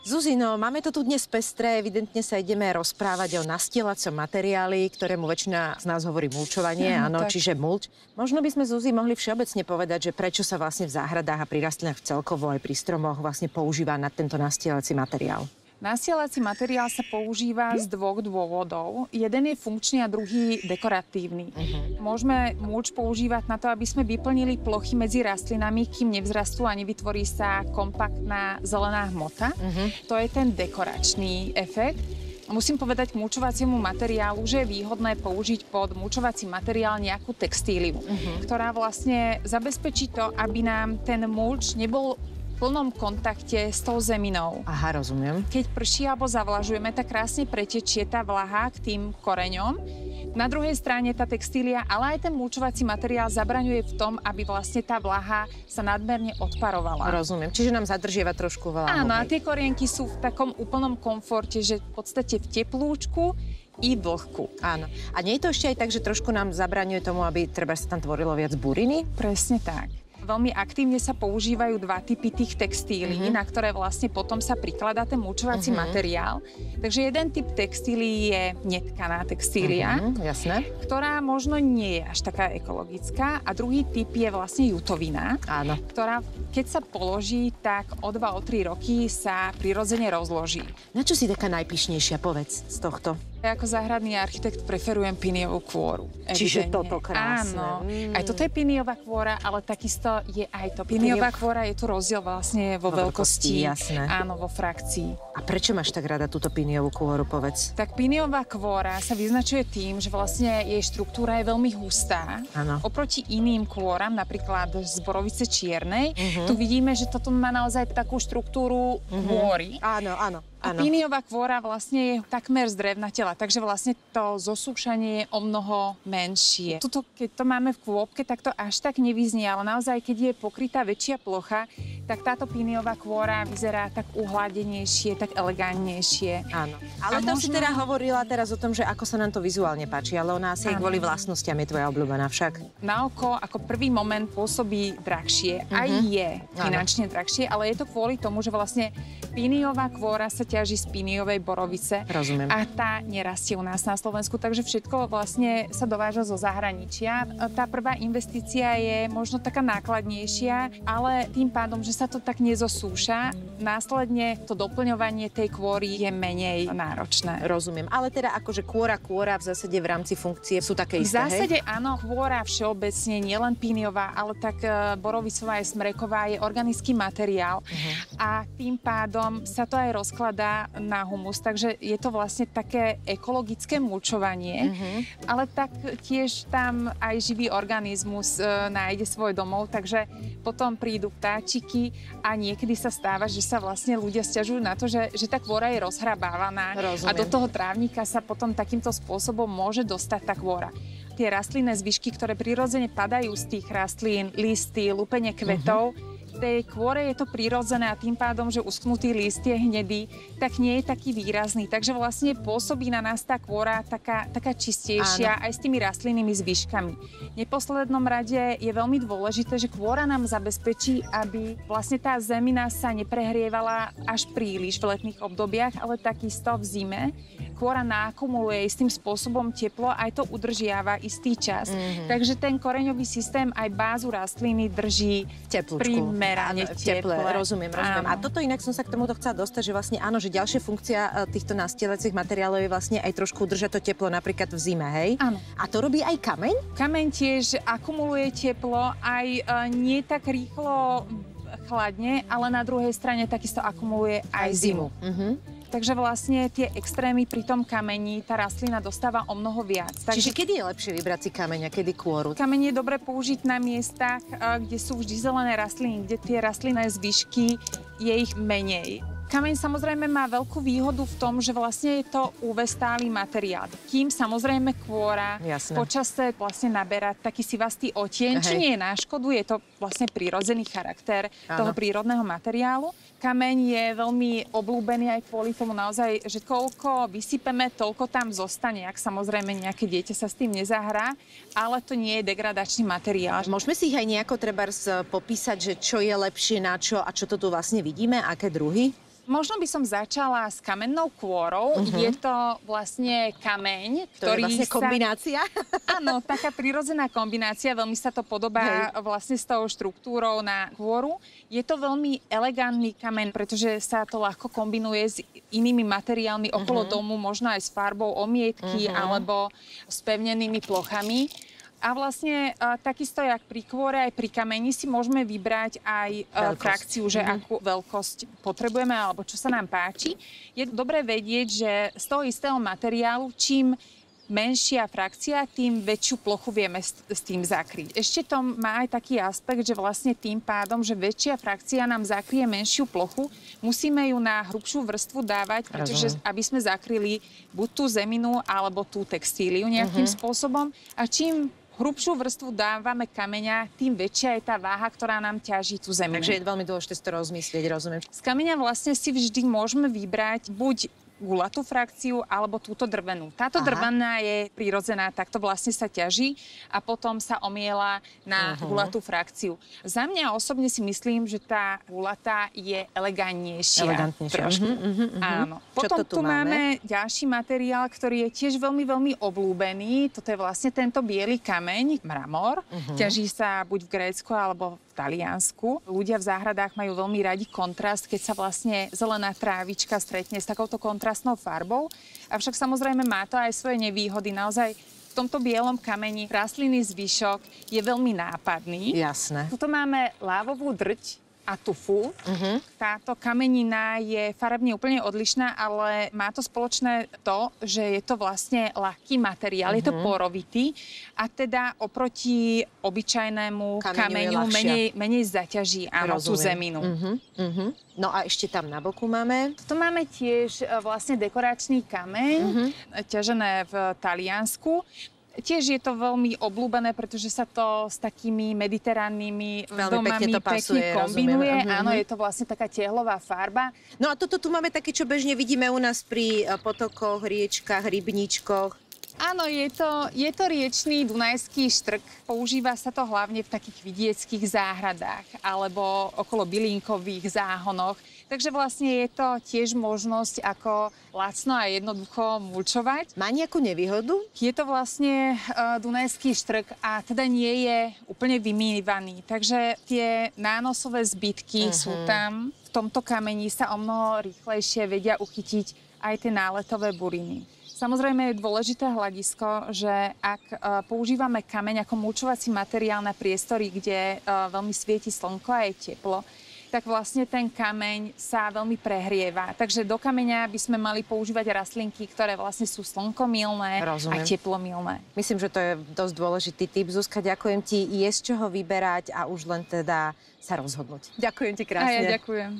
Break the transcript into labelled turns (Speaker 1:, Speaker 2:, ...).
Speaker 1: Zuzino, máme to tu dnes pestré, evidentne sa ideme rozprávať o nastielacom materiáli, ktorému väčšina z nás hovorí mulčovanie, áno, čiže mulč. Možno by sme, Zuzi, mohli všeobecne povedať, že prečo sa vlastne v záhradách a pri rastlinách celkovo aj pri stromoch vlastne používa na tento nastielací materiál.
Speaker 2: Nastielací materiál sa používa z dvoch dôvodov. Jeden je funkčný a druhý dekoratívny. Môžeme mulč používať na to, aby sme vyplnili plochy medzi rastlinami, kým nevzrastú a nevytvorí sa kompaktná zelená hmota. To je ten dekoračný efekt. Musím povedať k mulčovaciemu materiálu, že je výhodné použiť pod mulčovací materiál nejakú textíliu, ktorá vlastne zabezpečí to, aby nám ten mulč nebol v plnom kontakte s tou zeminou.
Speaker 1: Aha, rozumiem.
Speaker 2: Keď prší alebo zavlažujeme, tak krásne pretečie tá vlaha k tým koreňom. Na druhej strane tá textília, ale aj ten mulčovací materiál zabraňuje v tom, aby vlastne tá vlaha sa nadmerne odparovala.
Speaker 1: Rozumiem. Čiže nám zadržieva trošku vlahu.
Speaker 2: Áno, a tie korienky sú v takom úplnom komforte, že v podstate v teplúčku i vlhku.
Speaker 1: Áno. A nie je to ešte aj tak, že trošku nám zabraňuje tomu, aby treba sa tam tvorilo viac buriny?
Speaker 2: Presne tak. Veľmi aktívne sa používajú dva typy tých textílií, na ktoré vlastne potom sa prikladá ten mulčovací materiál. Takže jeden typ textílií je netkaná textília, ktorá možno nie je až taká ekologická, a druhý typ je vlastne jutovina, ktorá keď sa položí, tak o 2-3 roky sa prirodzene rozloží.
Speaker 1: Na čo si taká najpyšnejšia, povedz, z tohto?
Speaker 2: Ja ako záhradný architekt preferujem piniovú kôru.
Speaker 1: Čiže toto krásne.
Speaker 2: Áno, aj toto je piniová kôra, ale takisto je aj to. Piniová kôra, je tu rozdiel vlastne vo veľkosti.
Speaker 1: Jasné.
Speaker 2: Áno, vo frakcii.
Speaker 1: A prečo máš tak rada túto piniovú kôru, povedz?
Speaker 2: Tak piniová kôra sa vyznačuje tým, že vlastne jej štruktúra je veľmi hustá. Áno. Oproti iným kôram, napríklad z borovice čiernej, tu vidíme, že toto má naozaj takú štruktúru kôry.
Speaker 1: Áno, áno.
Speaker 2: A piniová kôra vlastne je takmer z drevnatela, takže vlastne to zosúšanie je o mnoho menšie. Tuto, keď to máme v kôpke, tak to až tak nevyznie, ale naozaj, keď je pokrytá väčšia plocha, tak táto piniová kôra vyzerá tak uhladenejšie, tak elegantnejšie.
Speaker 1: Áno. Ale to si teda hovorila teraz o tom, že ako sa nám to vizuálne páči, ale ona asi aj kvôli vlastnostiam je tvoja obľúbená však.
Speaker 2: Na oko ako prvý moment pôsobí drahšie, aj je finančne drahšie, ale je to kvôli tomu, že vlastne piniová kôra sa ťaží z piniovej borovice.
Speaker 1: Rozumiem.
Speaker 2: A tá nerastie u nás na Slovensku, takže všetko vlastne sa dováža zo zahraničia. Tá prvá investícia je možno taká nákladnejšia, ale tým pádom, že sa to tak nezosúša, následne to doplňovanie tej kôry je menej náročné.
Speaker 1: Rozumiem. Ale teda akože kôra v zásade v rámci funkcie sú také isté,
Speaker 2: V zásade áno, kôra všeobecne, nielen piniová, ale tak borovicová aj smreková je organický materiál a tým pádom sa to aj rozkladá na humus, takže je to vlastne také ekologické mulčovanie, ale tak tiež tam aj živý organizmus nájde svoj domov, takže potom prídu vtáčiky a niekedy sa stáva, že sa vlastne ľudia sťažujú na to, že tá kôra je rozhrabávaná. Rozumiem. A do toho trávnika sa potom takýmto spôsobom môže dostať tá kôra. Tie rastlinné zvyšky, ktoré prirodzene padajú z tých rastlín, listy, lúpenie kvetov, v tej kôre je to prirodzené a tým pádom, že uschnutý list je hnedý, tak nie je taký výrazný. Takže vlastne pôsobí na nás tá kôra taká čistejšia aj s tými rastlinnými zvyškami. V neposlednom rade je veľmi dôležité, že kôra nám zabezpečí, aby vlastne tá zemina sa neprehrievala až príliš v letných obdobiach, ale takisto v zime. Kôra naakumuluje istým spôsobom teplo, aj to udržiava istý čas. Takže ten koreňový systém aj bázu rastliny drží primerane teple.
Speaker 1: Rozumiem. A toto inak som sa k tomuto chcela dostať, že vlastne áno, že ďalšia funkcia týchto nastielacích materiálov je vlastne aj trošku udržať to teplo napríklad v zime, hej? Áno. A to robí aj kameň?
Speaker 2: Kameň tiež akumuluje teplo, aj nie tak rýchlo chladne, ale na druhej strane takisto akumuluje aj zimu. Takže vlastne tie extrémy pri tom kameni tá rastlina dostáva o mnoho viac.
Speaker 1: Čiže kedy je lepšie vybrať si kameň a kedy kôru?
Speaker 2: Kameň je dobre použiť na miestach, kde sú vždy zelené rastliny, kde tie rastlinné zvyšky je ich menej. Kameň samozrejme má veľkú výhodu v tom, že vlastne je to UV stály materiál. Kým samozrejme kôra počase vlastne naberá taký sivastý odtieň, čo nie je na škodu, je to vlastne prírodzený charakter toho prírodného materiálu. Kameň je veľmi obľúbený aj kvôli tomu naozaj, že koľko vysypeme, toľko tam zostane, ak samozrejme nejaké dieťa sa s tým nezahrá, ale to nie je degradačný materiál.
Speaker 1: Môžeme si ich aj nejako trebárs popísať, že čo je lepšie na čo a čo to tu vlastne vidíme, aké druhy?
Speaker 2: Možno by som začala s kamennou kôrou. Je to vlastne kameň,
Speaker 1: To je
Speaker 2: ktorý
Speaker 1: vlastne kombinácia.
Speaker 2: Áno, taká prirodzená kombinácia, veľmi sa to podobá vlastne s tou štruktúrou na kôru. Je to veľmi elegantný kameň, pretože sa to ľahko kombinuje s inými materiálmi okolo domu, možno aj s farbou omietky alebo s pevnenými plochami. A vlastne takisto, jak pri kôre, aj pri kameni si môžeme vybrať aj frakciu, že akú veľkosť potrebujeme alebo čo sa nám páči. Je dobré vedieť, že z toho istého materiálu, čím menšia frakcia, tým väčšiu plochu vieme s tým zakryť. Ešte to má aj taký aspekt, že vlastne tým pádom, že väčšia frakcia nám zakrie menšiu plochu, musíme ju na hrubšiu vrstvu dávať, pretože aby sme zakryli buď tú zeminu alebo tú textíliu nejakým spôsobom. A čím hrubšiu vrstvu dávame kameňa, tým väčšia je tá váha, ktorá nám ťaží tú zeminu.
Speaker 1: Takže je veľmi dôležité si to rozmyslieť, rozumiem.
Speaker 2: Z kameňa vlastne si vždy môžeme vybrať buď gulatú frakciu alebo túto drvenú. Táto drvená je prirodzená, takto vlastne sa ťaží a potom sa omiela na gulatú frakciu. Za mňa osobne si myslím, že tá gulatá je elegantnejšia. Trošku. Áno. Potom tu máme ďalší materiál, ktorý je tiež veľmi, veľmi obľúbený. Toto je vlastne tento biely kameň, mramor. Ťaží sa buď v Grécku alebo v Taliansku. Ľudia v záhradách majú veľmi radi kontrast, keď sa vlastne zelená trávička stretne s takouto kontrastnou farbou. Avšak samozrejme má to aj svoje nevýhody. Naozaj v tomto bielom kameni rastlinný zvyšok je veľmi nápadný.
Speaker 1: Jasné.
Speaker 2: Tuto máme lávovú drť a tufu. Táto kamenina je farebne úplne odlišná, ale má to spoločné to, že je to vlastne ľahký materiál, je to porovitý a teda oproti obyčajnému kameňu menej zaťaží tú zeminu.
Speaker 1: No a ešte tam na boku máme?
Speaker 2: Tu máme tiež vlastne dekoračný kameň, ťažené v Taliansku. Tiež je to veľmi obľúbené, pretože sa to s takými mediteránnymi domami pekne kombinuje. Áno, je to vlastne taká tehlová farba.
Speaker 1: No a toto tu máme také, čo bežne vidíme u nás pri potokoch, riečkách, rybníčkoch.
Speaker 2: Áno, je to riečný dunajský štrk. Používa sa to hlavne v takých vidieckých záhradách alebo okolo bylinkových záhonoch. Takže vlastne je to tiež možnosť, ako lacno a jednoducho mulčovať.
Speaker 1: Má nejakú nevýhodu?
Speaker 2: Je to vlastne dunajský štrk a teda nie je úplne vymývaný. Takže tie nánosové zbytky sú tam. V tomto kameni sa o mnoho rýchlejšie vedia uchytiť aj tie náletové buriny. Samozrejme je dôležité hľadisko, že ak používame kameň ako mulčovací materiál na priestory, kde veľmi svieti slnko a je teplo, tak vlastne ten kameň sa veľmi prehrieva. Takže do kameňa by sme mali používať rastlinky, ktoré vlastne sú slnkomilné a teplomilné.
Speaker 1: Myslím, že to je dosť dôležitý tip. Zuzka, ďakujem ti. Je z čoho vyberať a už len teda sa rozhodnúť. Ďakujem ti krásne.
Speaker 2: A ja ďakujem.